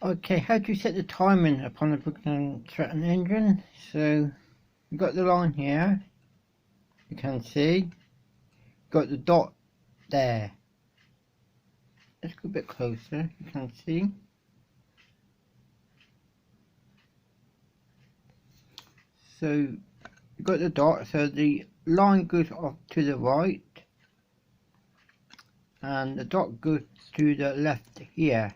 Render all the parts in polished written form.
Okay, how do you set the timing upon the BRIGGS STRATTON engine? So you've got the line here, you can see, got the dot there. Let's go a bit closer, you can see. So you've got the dot, so the line goes off to the right and the dot goes to the left here.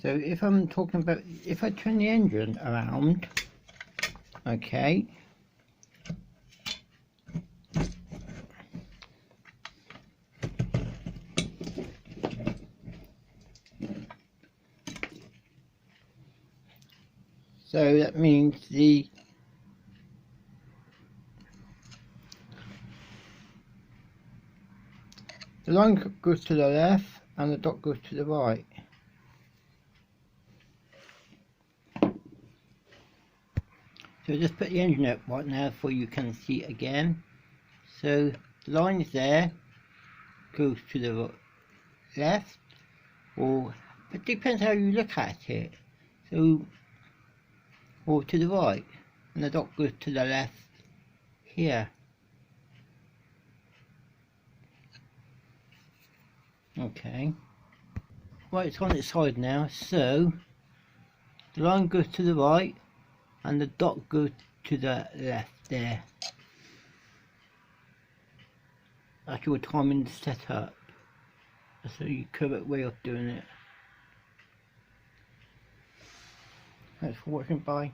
So if I'm talking about, if I turn the engine around, okay, so that means the line goes to the left and the dot goes to the right. So just put the engine up right now so you can see it again. So the line is there, goes to the left, or it depends how you look at it. So, or to the right, and the dot goes to the left here. Okay. Right, it's on its side now. So the line goes to the right and the dot goes to the left there. That's your timing set up. That's the correct way of doing it. Thanks for watching, bye.